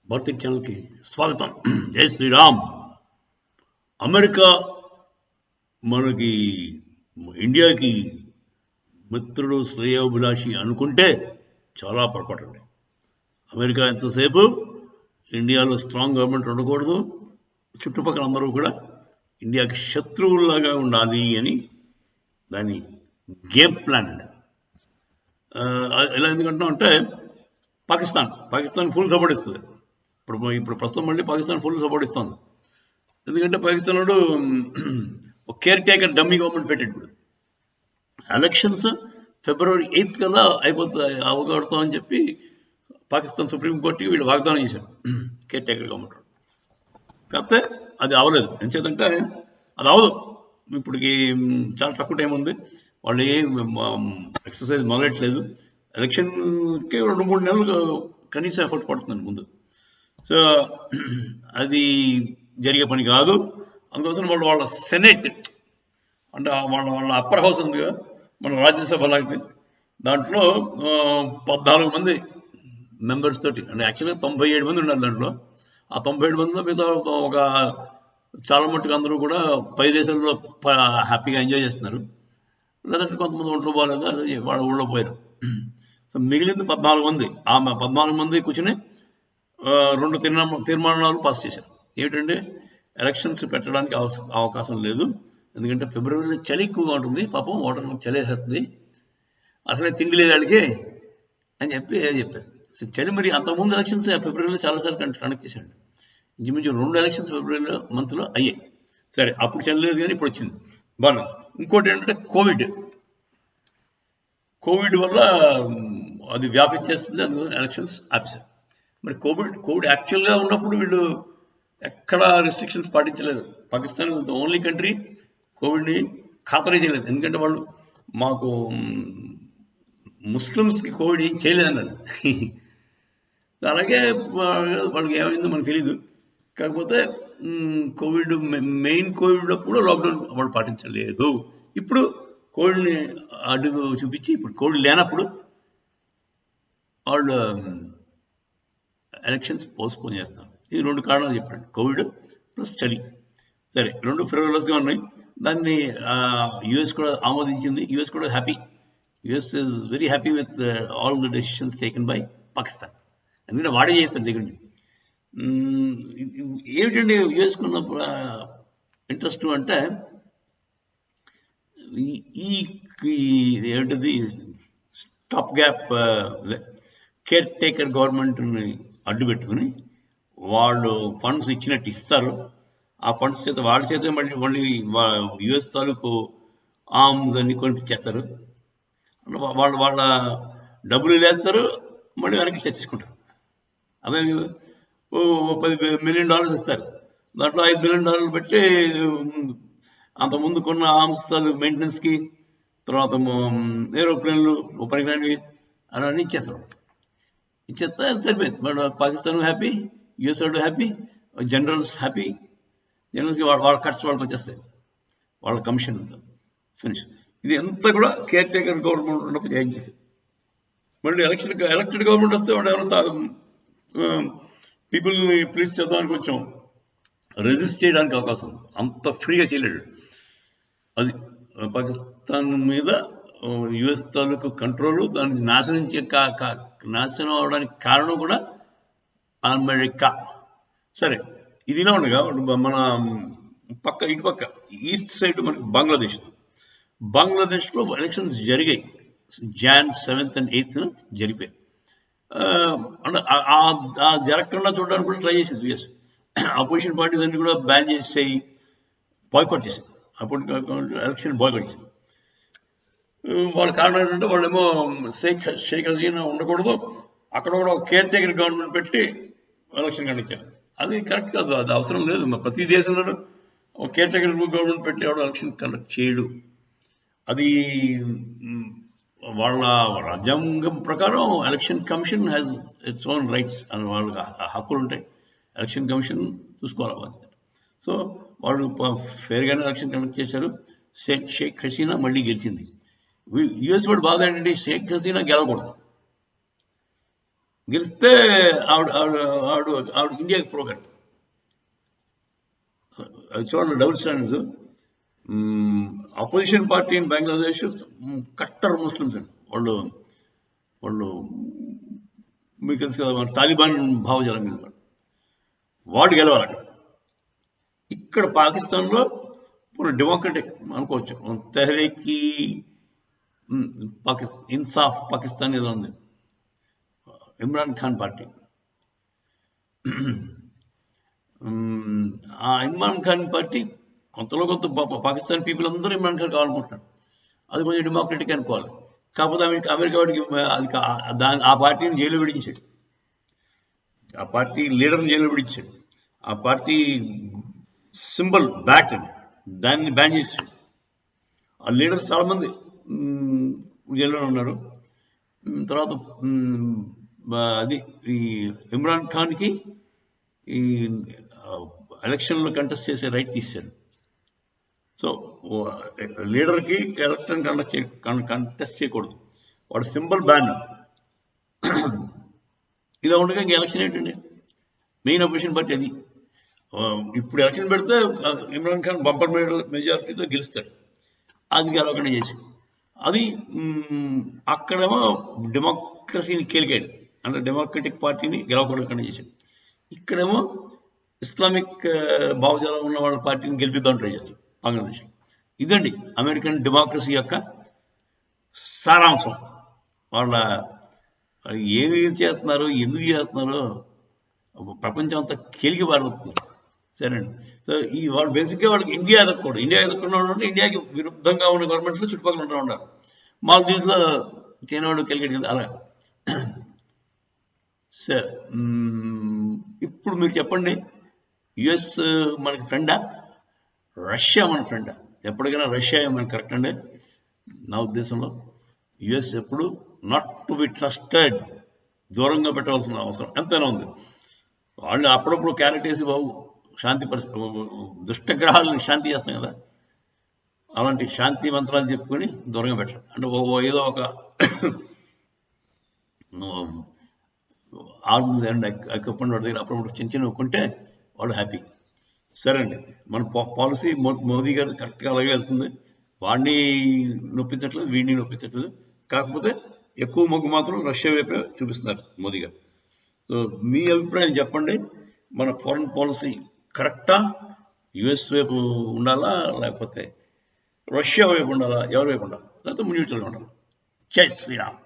భారతీయ ఛానల్కి స్వాగతం. జై శ్రీరామ్. అమెరికా మనకి ఇండియాకి మిత్రుడు శ్రేయోభిలాషి అనుకుంటే చాలా పొరపాటండి. అమెరికా ఎంతసేపు ఇండియాలో స్ట్రాంగ్ గవర్నమెంట్ ఉండకూడదు, చుట్టుపక్కల అందరూ కూడా ఇండియాకి శత్రువులాగా ఉండాలి అని దాని గేమ్ ప్లాన్ అండి. ఎలా ఎందుకంటున్నాం అంటే పాకిస్తాన్ ఫుల్ సపోర్ట్ ఇస్తుంది. ఇప్పుడు ప్రస్తుతం మళ్ళీ పాకిస్తాన్ ఫుల్ సపోర్ట్ ఇస్తుంది. ఎందుకంటే పాకిస్తాన్ వాడు ఒక కేర్ టేకర్ డమ్మీ గవర్నమెంట్ పెట్టాడు. ఇప్పుడు ఎలక్షన్స్ February 8th కల్లా అవగొడతామని చెప్పి పాకిస్తాన్ సుప్రీంకోర్టుకి వీళ్ళు వాగ్దానం చేశారు, కేర్ టేకర్ గవర్నమెంట్. కాకపోతే అది అవ్వలేదు. ఎంచేతంటే అది అవ్వదు. ఇప్పటికి చాలా తక్కువ టైం ఉంది. వాళ్ళు ఏం ఎక్సర్సైజ్ మొదలెట్లేదు. ఎలక్షన్కి 2-3 నెలలు కనీసం ఎఫర్ట్ పడుతుందండి ముందు. సో అది జరిగే పని కాదు. అందుకోసం వాళ్ళ సెనేట్ అంటే వాళ్ళ అప్పర్ హౌస్ ఉంది కదా, మన రాజ్యసభ లాంటి దాంట్లో 14 మంది మెంబర్స్ తోటి, అంటే యాక్చువల్గా 97 మంది ఉన్నారు దాంట్లో. ఆ 97 మందిలో మిగతా ఒక చాలా మట్టుకు అందరూ కూడా పై దేశాల్లో హ్యాపీగా ఎంజాయ్ చేస్తున్నారు. లేదంటే కొంతమంది ఒంట్లో బాగాలేదు, అదే వాళ్ళ ఊళ్ళో పోయారు. సో మిగిలింది 14 మంది. ఆ 14 మంది కూర్చుని 2 తీర్మానాలు పాస్ చేశారు. ఏమిటంటే ఎలక్షన్స్ పెట్టడానికి అవకాశం లేదు, ఎందుకంటే ఫిబ్రవరిలో చలి ఎక్కువగా ఉంటుంది, పాపం ఓటర్లకు చలి వేసేస్తుంది, అసలే తిండి లేదు వాళ్ళకి అని చెప్పారు. సో చలి మరి అంతకుముందు ఎలక్షన్స్ ఫిబ్రవరిలో చాలాసార్లు కండక్ట్ చేశాడు. ఇంచుమించు 2 ఎలక్షన్స్ ఫిబ్రవరిలో మంత్లో అయ్యాయి. సరే, అప్పుడు చలి లేదు కానీ ఇప్పుడు వచ్చింది, బాగా. ఇంకోటి ఏంటంటే కోవిడ్ వల్ల అది వ్యాపించేస్తుంది, అందువల్ల ఎలక్షన్స్ ఆపేశారు. మరి కోవిడ్ యాక్చువల్గా ఉన్నప్పుడు వీళ్ళు ఎక్కడా రెస్ట్రిక్షన్స్ పాటించలేదు. Pakistan is the only country కోవిడ్ని ఖాతరీ చేయలేదు. ఎందుకంటే వాళ్ళు మాకు ముస్లిమ్స్కి కోవిడ్ ఏం చేయలేదన్నారు. అలాగే వాళ్ళకి ఏమైందో మనకు తెలీదు. కాకపోతే మెయిన్ కోవిడ్లో లాక్డౌన్ వాళ్ళు పాటించలేదు. ఇప్పుడు కోవిడ్ని అడ్డు చూపించి ఇప్పుడు కోవిడ్ లేనప్పుడు వాళ్ళు ఎలక్షన్స్ పోస్ట్పోన్ చేస్తున్నారు. ఇది 2 కారణాలు చెప్పాడు, కోవిడ్ ప్లస్ చలి. సరే, 2 ఫెవరస్గా ఉన్నాయి. దాన్ని యుఎస్ కూడా ఆమోదించింది. యుఎస్ కూడా happy. US is very happy with all the decisions taken by Pakistan. ఎందుకంటే వాడే చేస్తాడు దగ్గర. ఏమిటండి యుఎస్కున్న ఇంట్రెస్ట్ అంటే ఏంటిది స్టాప్ గ్యాప్ కేర్ టేకర్ గవర్నమెంట్ని అడ్డు పెట్టుకుని వాళ్ళు ఫండ్స్ ఇచ్చినట్టు ఇస్తారు. ఆ ఫండ్స్ చేత వాళ్ళ చేత మళ్ళీ యుఎస్ తాలూకు ఆర్మ్స్ అన్ని కొనిపించేస్తారు. వాళ్ళ డబ్బులు లేస్తారు, మళ్ళీ వెనక్కి తెచ్చుకుంటారు. అదే $10 మిలియన్ ఇస్తారు. దాంట్లో $5 మిలియన్ పెట్టి అంతకుముందు కొన్న ఆర్మ్స్ మెయింటెనెన్స్కి, తర్వాత ఏరోప్లేన్లు పనికిరానివి అన్నీ ఇచ్చేస్తారు. ఇచ్చేస్తే సరిపోయింది. మన పాకిస్తాన్ హ్యాపీ, యుఎస్ వాడు హ్యాపీ, జనరల్స్ హ్యాపీ. జనరల్స్కి వాళ్ళ ఖర్చు వాళ్ళకి వచ్చేస్తాయి, వాళ్ళ కమిషన్ అంతా ఫినిష్. ఇది అంతా కూడా కేర్ టేకర్ గవర్నమెంట్ ఉన్నప్పుడు ఏం చేసేది. మళ్ళీ ఎలక్టెడ్ గవర్నమెంట్ వస్తే వాడు ఏమైనా పీపుల్ని ప్లీజ్ చేద్దామని కొంచెం రెజిస్ట్ చేయడానికి అవకాశం ఉంది. అంత ఫ్రీగా చేయలేడు. అది పాకిస్తాన్ మీద యుఎస్ తాలూకు కంట్రోలు, దాన్ని నాశనం అవడానికి కారణం కూడా అమెరికా. సరే, ఇదిలా ఉండగా మన ఇటుపక్క ఈస్ట్ సైడ్ మనకి బంగ్లాదేశ్లో ఎలక్షన్స్ జరిగాయి. Jan 7th and 8th జరిపాయి. అంటే జరగకుండా చూడడానికి కూడా ట్రై చేసింది యుఎస్. అపోజిషన్ పార్టీస్ అన్ని కూడా బ్యాన్ చేసేయి, బాయ్కాట్ చేశారు. అప్పుడు ఎలక్షన్ బాయ్కాట్ చేశారు. వాళ్ళ కారణం ఏంటంటే వాళ్ళేమో షేక్ హసీనా ఉండకూడదు, అక్కడ కూడా ఒక కేర్ టేకర్ గవర్నమెంట్ పెట్టి ఎలక్షన్ కండక్ట్ చేయాలి. అది కరెక్ట్ కాదు, అది అవసరం లేదు. ప్రతి దేశంలో ఒక కేర్ టేకర్ గవర్నమెంట్ పెట్టి ఎవడో ఎలక్షన్ కండక్ట్ చేయడు. అది వాళ్ళ రాజ్యాంగం ప్రకారం election commission has its own rights అని వాళ్ళకి హక్కులు ఉంటాయి. ఎలక్షన్ కమిషన్ చూసుకోవాలి. సో వాళ్ళు ఫేర్గానే ఎలక్షన్ కండక్ట్ చేశారు. షేక్ హసీనా మళ్ళీ గెలిచింది. యుఎస్ వాడు బాధ ఏంటంటే షేక్ హసీనా గెలవకూడదు. గెలిస్తే ఆవిడ ఆవిడ ఆవిడ ఆవిడ ఇండియాకి ప్రోగట్. అది చూడండి double standards. Opposition party in Bangladesh cutter Muslims అండి. వాళ్ళు వాళ్ళు మీకు తెలుసు కదా, తాలిబాన్ భావజాలం మీద వాడు గెలవాలి అక్కడ. ఇక్కడ పాకిస్తాన్లో ఇప్పుడు డెమోక్రటిక్ అనుకోవచ్చు, తెహ్రీకి ఇన్సాఫ్ పాకిస్తాన్ ఏదో ఉంది, ఇమ్రాన్ ఖాన్ పార్టీ. ఆ ఇమ్రాన్ ఖాన్ పార్టీ కొంతలో కొంత పాకిస్తాన్ పీపుల్ అందరూ ఇమ్రాన్ ఖాన్ కావాలనుకుంటున్నారు. అది కొంచెం డెమోక్రటిక్ అనుకోవాలి. కాకపోతే అమెరికా వాడికి అది ఆ పార్టీని జైలు విడించాడు, ఆ పార్టీ లీడర్ని జైలు విడించాడు, ఆ పార్టీ సింబల్ బ్యాట్ అని దాన్ని బ్యాన్ చేశాడు. ఆ లీడర్స్ చాలామంది జైల్లో ఉన్నారు. తర్వాత అది ఈ ఇమ్రాన్ ఖాన్కి ఈ ఎలక్షన్లో కంటెస్ట్ చేసే రైట్ తీశారు. సో లీడర్కి ఎలక్షన్ కంటెస్ట్ చేయకూడదు, వాడు సింబల్ బ్యాన్. ఇలా ఉండగా ఇంక ఎలక్షన్ ఏంటండి, మెయిన్ అపోజిషన్ పార్టీ అది. ఇప్పుడు ఎలక్షన్ పెడితే ఇమ్రాన్ ఖాన్ బంపర్ మెజారిటీతో గెలుస్తాడు, అది గెలవకుండా చేసి. అది అక్కడేమో డెమోక్రసీని కేలికాడు, అంటే డెమోక్రటిక్ పార్టీని గెలవకుండా చేశాడు. ఇక్కడేమో ఇస్లామిక్ భావజాలం ఉన్న వాళ్ళ పార్టీని గెలిపిద్దామని ట్రై చేస్తాడు బంగ్లాదేశ్. ఇదండి అమెరికన్ డెమోక్రసీ యొక్క సారాంశం. వాళ్ళ ఏమి చేస్తున్నారు, ఎందుకు చేస్తున్నారో ప్రపంచం అంతా కేలికి పారుతున్నారు. సరేండి. సో ఈ వాళ్ళు బేసిక్గా వాళ్ళకి ఇండియా ఎదగకూడదు. ఇండియా ఎదగకుండా ఉంటే ఇండియాకి విరుద్ధంగా ఉన్న గవర్నమెంట్స్లో చుట్టుపక్కల ఉంటూ ఉంటారు. మాల్దీవ్స్లో చైనాడు కెలికెట్ అలా. సార్ ఇప్పుడు మీరు చెప్పండి, యుఎస్ మనకి ఫ్రెండా, రష్యా మన ఫ్రెండా? ఎప్పటికైనా రష్యా మనకి కరెక్ట్ అండి నా ఉద్దేశంలో. యుఎస్ ఎప్పుడు నాట్ టు బి ట్రస్టెడ్, దూరంగా పెట్టవలసిన అవసరం ఎంతైనా ఉంది. వాళ్ళు అప్పుడప్పుడు క్యారెట్ వేసి బాబు శాంతి దుష్టగ్రహాలను శాంతి చేస్తాం కదా, అలాంటి శాంతి మంత్రాలు చెప్పుకొని దూరంగా పెట్టాలి. అంటే ఏదో ఒక ఆర్మ్స్ అండ్ ఎక్విప్మెంట్ వాడి దగ్గర అప్పుడప్పుడు చిన్న చిన్న కొంటే వాడు హ్యాపీ. సరే అండి, మన పాలసీ మోదీ గారు కరెక్ట్గా అలాగే వెళ్తుంది. వాడిని నొప్పించట్లేదు, వీడిని నొప్పించట్లేదు. కాకపోతే ఎక్కువ మొగ్గు మాత్రం రష్యా వైపే చూపిస్తున్నారు మోదీ గారు. సో మీ అభిప్రాయం చెప్పండి, మన ఫారెన్ పాలసీ కరెక్టా, యుఎస్ వైపు ఉండాలా లేకపోతే రష్యా వైపు ఉండాలా, ఎవరి వైపు ఉండాలి, లేకపోతే న్యూట్రల్గా ఉండాలి? జై శ్రీరామ్.